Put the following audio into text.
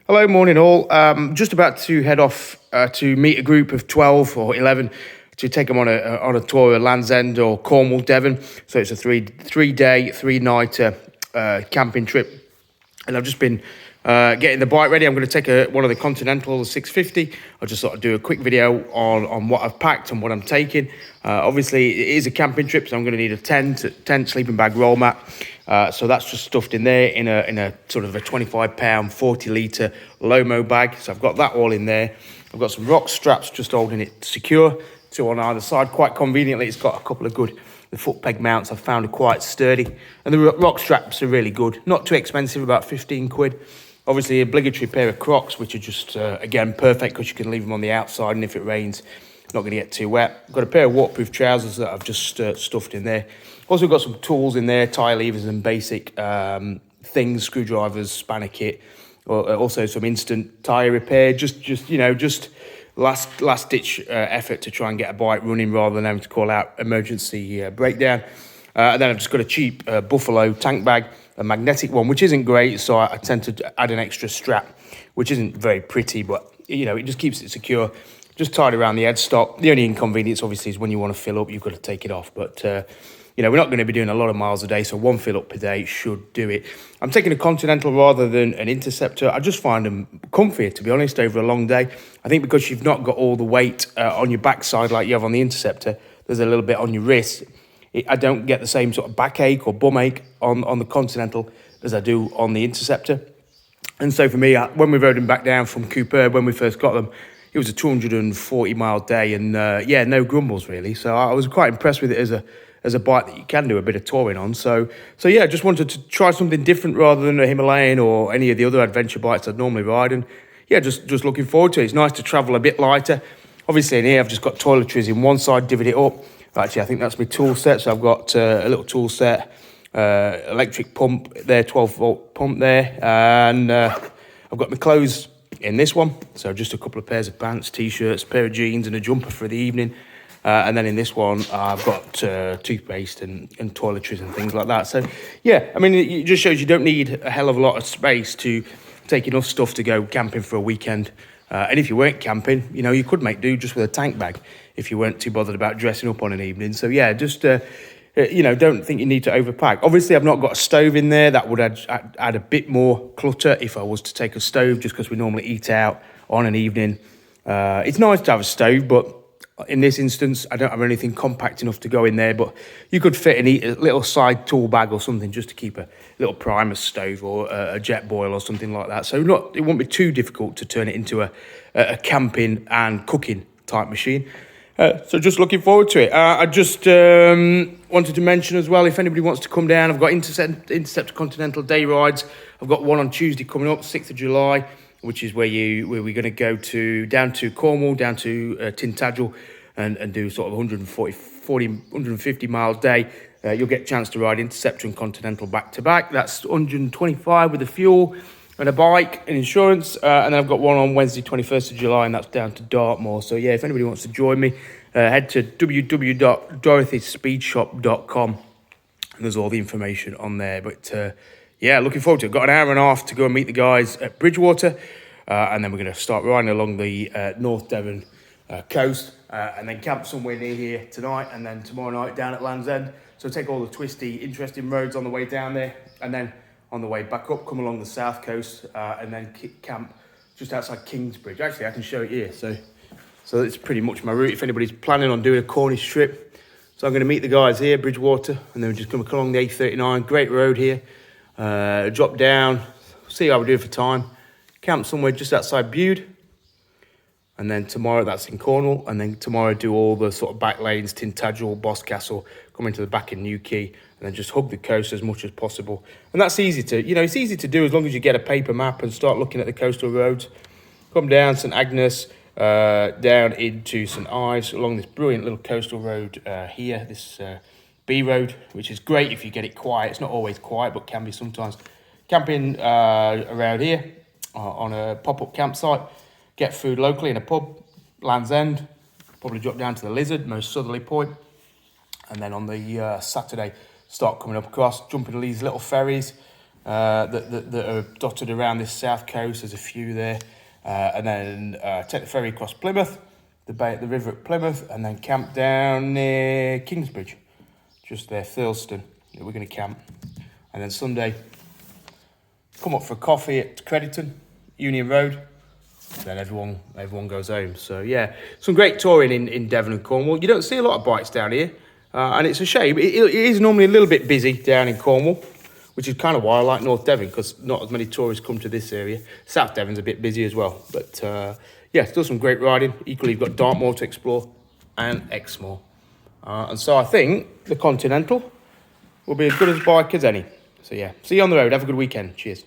Hello, morning all. Just about to head off to meet a group of 12 or 11 to take them on a tour of Land's End or Cornwall, Devon. So it's a three day, 3 night camping trip. And I've just been getting the bike ready. I'm going to take one of the Continental 650. I'll just sort of do a quick video on what I've packed and what I'm taking. Obviously, it is a camping trip, so I'm going to need a tent, sleeping bag, roll mat. So that's just stuffed in there in a sort of a 25-pound, 40-litre Lomo bag. So I've got that all in there. I've got some rock straps just holding it secure. Two on either side. Quite conveniently, it's got a couple of good... The foot peg mounts I've found are quite sturdy. And the rock straps are really good. Not too expensive, about 15 quid. Obviously, obligatory pair of Crocs, which are just, again, perfect because you can leave them on the outside. And if it rains, it's not going to get too wet. I've got a pair of waterproof trousers that I've just stuffed in there. Also got some tools in there, tyre levers and basic things, screwdrivers, spanner kit. Also some instant tyre repair. Just last ditch effort to try and get a bike running rather than having to call out emergency breakdown. And then I've just got a cheap Buffalo tank bag, a magnetic one, which isn't great, so I tend to add an extra strap, which isn't very pretty, but it just keeps it secure, just tied around the headstock. The only inconvenience obviously is when you want to fill up, you've got to take it off, but we're not going to be doing a lot of miles a day, so one fill up per day should do it. I'm taking a Continental rather than an Interceptor. I just find them comfier, to be honest, over a long day. I think because you've not got all the weight on your backside like you have on the Interceptor, there's a little bit on your wrist. I don't get the same sort of backache or bum ache on the Continental as I do on the Interceptor. And so for me, when we rode them back down from Cooper, when we first got them, it was a 240-mile day and, no grumbles, really. So I was quite impressed with it as a bike that you can do a bit of touring on. So yeah, just wanted to try something different rather than a Himalayan or any of the other adventure bikes I'd normally ride. And yeah, just looking forward to it. It's nice to travel a bit lighter. Obviously in here, I've just got toiletries in one side, divvied it up. Actually, I think that's my tool set. So I've got a little tool set, electric pump there, 12-volt pump there. And I've got my clothes in this one. So just a couple of pairs of pants, T-shirts, a pair of jeans and a jumper for the evening. And then in this one, I've got toothpaste and toiletries and things like that. So, yeah, I mean, it just shows you don't need a hell of a lot of space to take enough stuff to go camping for a weekend. And if you weren't camping, you could make do just with a tank bag if you weren't too bothered about dressing up on an evening. So, yeah, just, don't think you need to overpack. Obviously, I've not got a stove in there. That would add a bit more clutter if I was to take a stove, just because we normally eat out on an evening. It's nice to have a stove, but in this instance, I don't have anything compact enough to go in there, but you could fit a little side tool bag or something just to keep a little primer stove or a jet boil or something like that. So it won't be too difficult to turn it into a camping and cooking type machine. So just looking forward to it. I just wanted to mention as well, if anybody wants to come down, I've got Interceptor Continental day rides. I've got one on Tuesday coming up, 6th of July. Which is where we're going to go down to Cornwall, down to Tintagel, and do sort of 150 mile day. You'll get a chance to ride Interceptor and Continental back to back. That's 125 with the fuel and a bike and insurance. And then I've got one on Wednesday, 21st of July, and that's down to Dartmoor. So yeah, if anybody wants to join me, head to www.dorothyspeedshop.com, and there's all the information on there. But yeah, looking forward to it. Got an hour and a half to go and meet the guys at Bridgewater. And then we're going to start riding along the North Devon coast and then camp somewhere near here tonight and then tomorrow night down at Land's End. So take all the twisty, interesting roads on the way down there and then on the way back up, come along the south coast and then camp just outside Kingsbridge. Actually, I can show it here. So it's pretty much my route if anybody's planning on doing a Cornish trip. So I'm going to meet the guys here, Bridgewater, and then we're just going to come along the A39. Great road here. Drop down, see how we do for time. Camp somewhere just outside Bude. And then tomorrow, that's in Cornwall. And then tomorrow, do all the sort of back lanes, Tintagel, Boscastle, come into the back in Newquay, and then just hug the coast as much as possible. And that's easy to, it's easy to do as long as you get a paper map and start looking at the coastal roads. Come down St Agnes, down into St Ives, along this brilliant little coastal road here, this B road, which is great if you get it quiet. It's not always quiet, but can be sometimes. Camping around here on a pop-up campsite. Get food locally in a pub, Land's End. Probably drop down to the Lizard, most southerly point. And then on the Saturday, start coming up across, jump into these little ferries, that are dotted around this south coast. There's a few there. And then take the ferry across Plymouth, the river at Plymouth, and then camp down near Kingsbridge, just there, Thurleston. We're going to camp. And then Sunday, come up for coffee at Crediton, Union Road. Then everyone goes home. So yeah, some great touring in Devon and Cornwall. You don't see a lot of bikes down here, and it's a shame. It is normally a little bit busy down in Cornwall, which is kind of why I like North Devon, because not as many tourists come to this area. South Devon's a bit busy as well. But yeah, still some great riding. Equally, you've got Dartmoor to explore and Exmoor. And so I think the Continental will be as good a bike as any. So yeah, see you on the road. Have a good weekend. Cheers.